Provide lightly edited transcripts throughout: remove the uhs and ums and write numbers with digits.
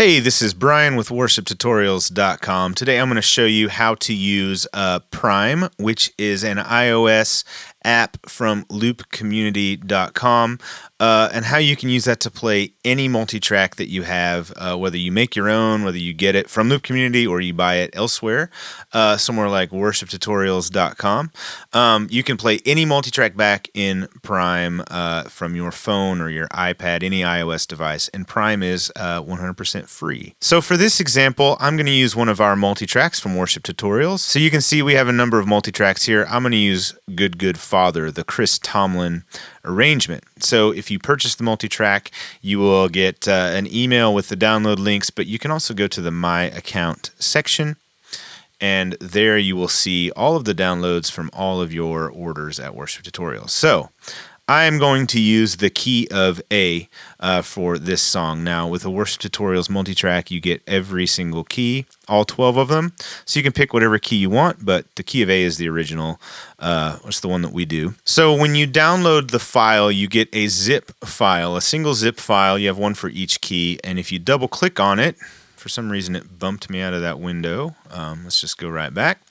Hey, this is Brian with worshiptutorials.com. Today I'm going to show you how to use Prime, which is an iOS app from loopcommunity.com, and how you can use that to play any multi-track that you have, whether you make your own, whether you get it from Loop Community or you buy it elsewhere, somewhere like worshiptutorials.com. You can play any multi-track back in Prime from your phone or your iPad, any iOS device, and Prime is 100% free. So for this example, I'm going to use one of our multi-tracks from Worship Tutorials. So you can see we have a number of multi-tracks here. I'm going to use Good Good Father, the Chris Tomlin arrangement. So if you purchase the multi-track, you will get an email with the download links, but you can also go to the My Account section, and there you will see all of the downloads from all of your orders at Worship Tutorials. So I am going to use the key of A for this song. Now, with the Worship Tutorials multi-track, you get every single key, all 12 of them. So you can pick whatever key you want, but the key of A is the original. It's the one that we do. So when you download the file, you get a zip file, a single zip file. You have one for each key, and if you double-click on it, for some reason it bumped me out of that window. Let's just go right back.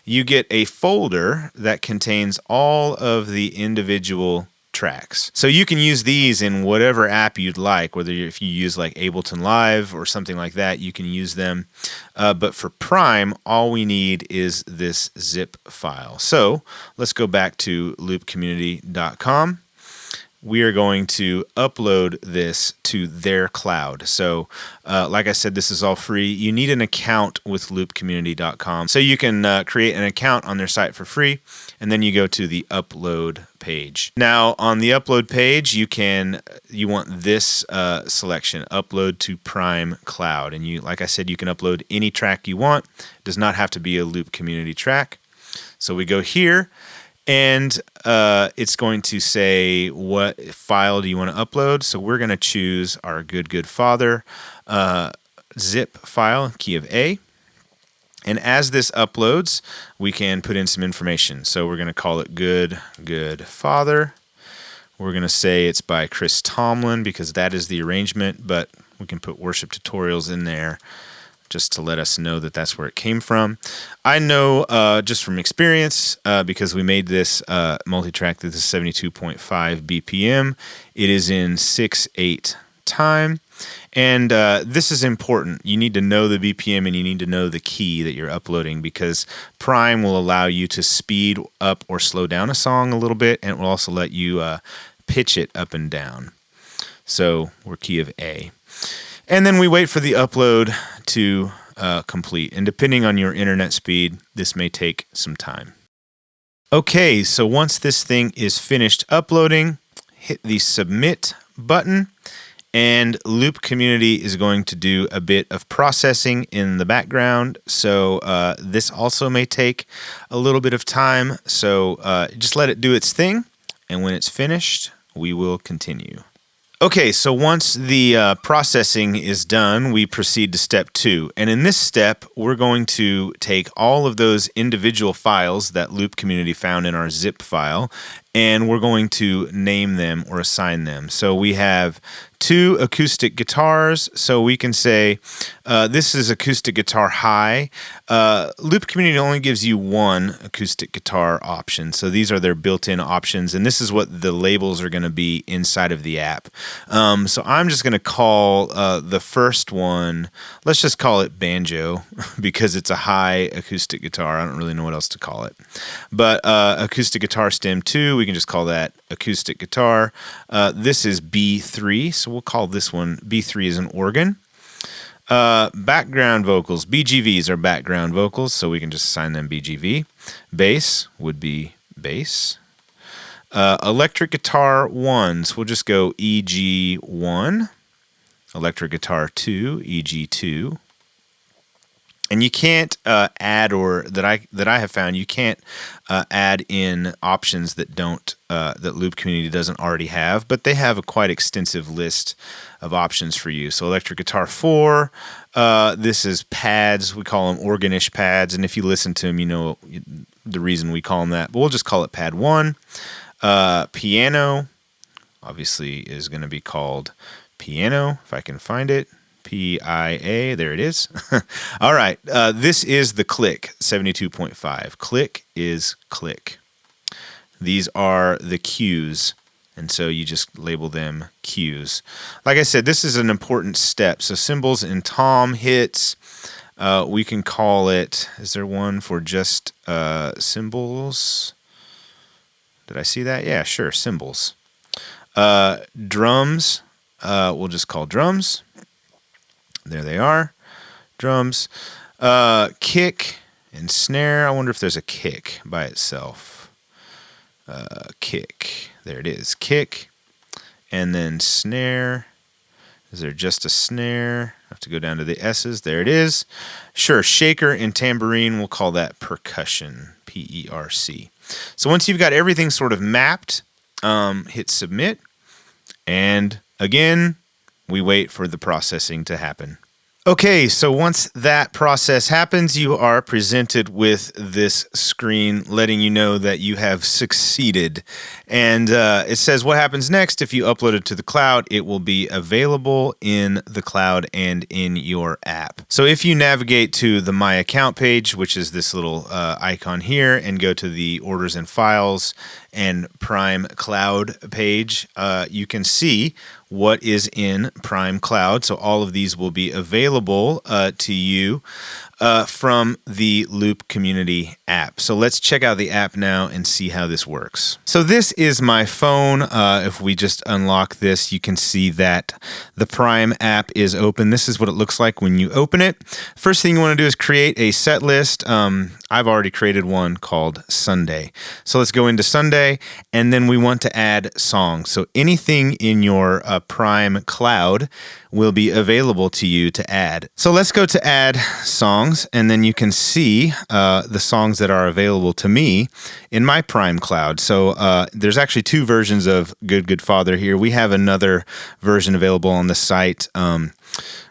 You get a folder that contains all of the individual tracks. So you can use these in whatever app you'd like, whether if you use like Ableton Live or something like that, you can use them. But for Prime, all we need is this zip file. So let's go back to loopcommunity.com. We are going to upload this to their cloud. So like I said, this is all free. You need an account with loopcommunity.com. So you can create an account on their site for free, and then you go to the upload page. Now on the upload page, you want this selection, upload to Prime Cloud. And like I said, you can upload any track you want. It does not have to be a Loop Community track. So we go here, and it's going to say what file do you want to upload. So we're going to choose our Good Good Father zip file, key of A. And as this uploads, we can put in some information. So we're going to call it Good Good Father. We're going to say it's by Chris Tomlin because that is the arrangement, but we can put Worship Tutorials in there just to let us know that that's where it came from. I know just from experience, because we made this multi-track that is 72.5 BPM. It is in 6/8 time. And this is important. You need to know the BPM and you need to know the key that you're uploading, because Prime will allow you to speed up or slow down a song a little bit, and it will also let you pitch it up and down. So we're key of A. And then we wait for the upload to complete. And depending on your internet speed, this may take some time. Okay, so once this thing is finished uploading, hit the Submit button, and Loop Community is going to do a bit of processing in the background. So this also may take a little bit of time. So just let it do its thing, and when it's finished, we will continue. Okay, so once the processing is done, we proceed to step 2. And in this step, we're going to take all of those individual files that Loop Community found in our zip file, and we're going to name them or assign them. So we have 2 acoustic guitars, so we can say this is acoustic guitar high. Loop Community only gives you 1 acoustic guitar option, so these are their built-in options, and this is what the labels are going to be inside of the app. So I'm just going to call the first one, let's just call it banjo, because it's a high acoustic guitar. I don't really know what else to call it. But acoustic guitar stem 2, we can just call that acoustic guitar. This is B3, so we'll call this one B3 as an organ. Background vocals, BGVs are background vocals, so we can just assign them BGV. Bass would be bass. Electric guitar 1s, we'll just go EG1. Electric guitar 2, EG2. And you can't add, or that I have found, you can't add in options that that Loop Community doesn't already have, but they have a quite extensive list of options for you. So electric guitar 4, this is pads. We call them organish pads, and if you listen to them, you know the reason we call them that. But we'll just call it pad 1. Piano, obviously, is going to be called piano, if I can find it. PIA, there it is. All right, this is the click, 72.5. Click is click. These are the cues, and so you just label them cues. Like I said, this is an important step. So cymbals and tom hits, we can call it, is there one for just cymbals? Did I see that? Yeah, sure, cymbals. Drums, we'll just call drums. There they are, drums. Kick and snare, I wonder if there's a kick by itself. Kick, there it is, kick. And then snare, is there just a snare? I have to go down to the S's, there it is. Sure, shaker and tambourine, we'll call that percussion, P-E-R-C. So once you've got everything sort of mapped, hit submit, and again, we wait for the processing to happen. Okay, so once that process happens, you are presented with this screen letting you know that you have succeeded. And it says what happens next. If you upload it to the cloud, it will be available in the cloud and in your app. So if you navigate to the My Account page, which is this little icon here, and go to the Orders and Files and Prime Cloud page, you can see what is in Prime Cloud. So all of these will be available to you from the Loop Community app. So let's check out the app now and see how this works. So this is my phone. If we just unlock this, you can see that the Prime app is open. This is what it looks like when you open it. First thing you want to do is create a set list. I've already created one called Sunday. So let's go into Sunday, and then we want to add songs. So anything in your Prime Cloud will be available to you to add. So let's go to add songs, and then you can see the songs that are available to me in my Prime Cloud. So there's actually two versions of Good Good Father here. We have another version available on the site.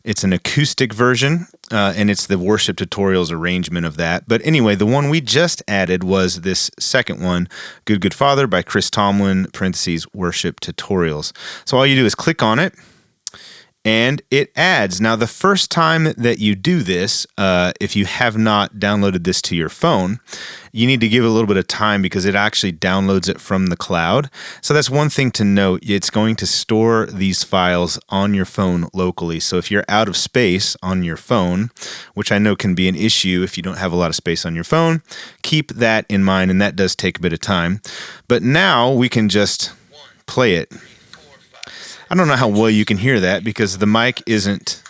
It's an acoustic version, and it's the worship tutorials arrangement of that. But anyway, the one we just added was this second one, Good Good Father by Chris Tomlin, parentheses, worship tutorials. So all you do is click on it, and it adds. Now, the first time that you do this, if you have not downloaded this to your phone, you need to give it a little bit of time because it actually downloads it from the cloud. So that's one thing to note. It's going to store these files on your phone locally. So if you're out of space on your phone, which I know can be an issue if you don't have a lot of space on your phone, keep that in mind, and that does take a bit of time. But now we can just play it. I don't know how well you can hear that because the mic isn't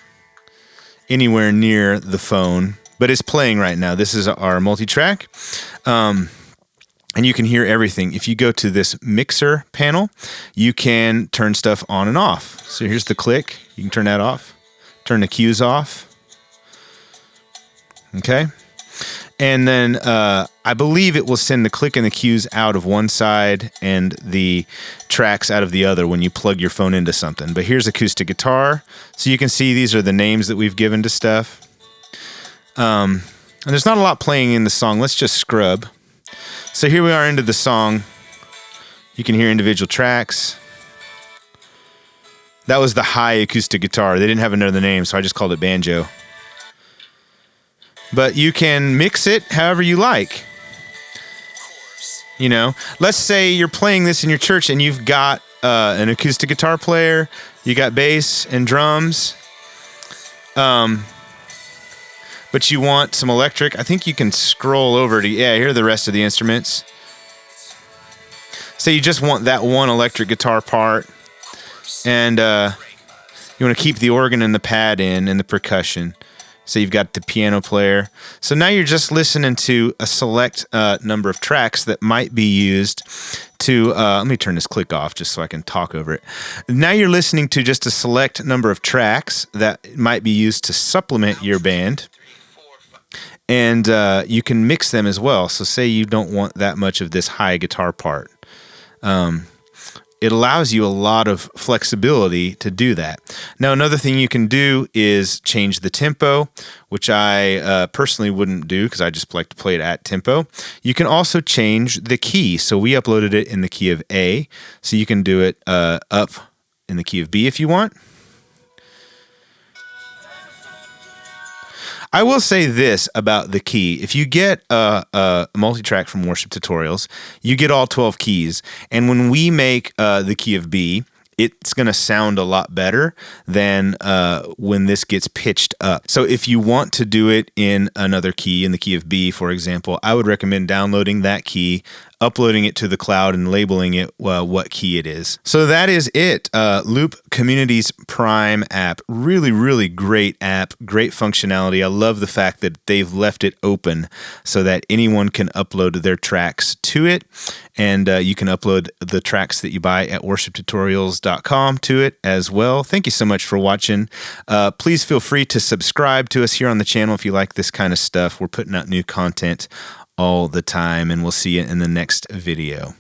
anywhere near the phone, but it's playing right now. This is our multi-track, and you can hear everything. If you go to this mixer panel, you can turn stuff on and off. So here's the click. You can turn that off, turn the cues off. Okay. And then I believe it will send the click and the cues out of one side and the tracks out of the other when you plug your phone into something. But here's acoustic guitar. So you can see these are the names that we've given to stuff. And there's not a lot playing in the song. Let's just scrub. So here we are into the song. You can hear individual tracks. That was the high acoustic guitar. They didn't have another name, so I just called it banjo. But you can mix it however you like. You know, let's say you're playing this in your church and you've got an acoustic guitar player, you got bass and drums, but you want some electric. I think you can scroll over to, yeah, here are the rest of the instruments. Say you just want that one electric guitar part, and you want to keep the organ and the pad in and the percussion. So you've got the piano player. So now you're just listening to a select number of tracks that might be used to, let me turn this click off just so I can talk over it. Now you're listening to just a select number of tracks that might be used to supplement your band. And you can mix them as well. So say you don't want that much of this high guitar part. It allows you a lot of flexibility to do that. Now, another thing you can do is change the tempo, which I personally wouldn't do because I just like to play it at tempo. You can also change the key. So we uploaded it in the key of A, so you can do it up in the key of B if you want. I will say this about the key. If you get a multi-track from Worship Tutorials, you get all 12 keys. And when we make the key of B, it's going to sound a lot better than when this gets pitched up. So if you want to do it in another key, in the key of B, for example, I would recommend downloading that key, uploading it to the cloud, and labeling it what key it is. So that is it. Loop Community's Prime app. Really, really great app. Great functionality. I love the fact that they've left it open so that anyone can upload their tracks to it. And you can upload the tracks that you buy at worshiptutorials.com to it as well. Thank you so much for watching. Please feel free to subscribe to us here on the channel if you like this kind of stuff. We're putting out new content all the time, and we'll see you in the next video.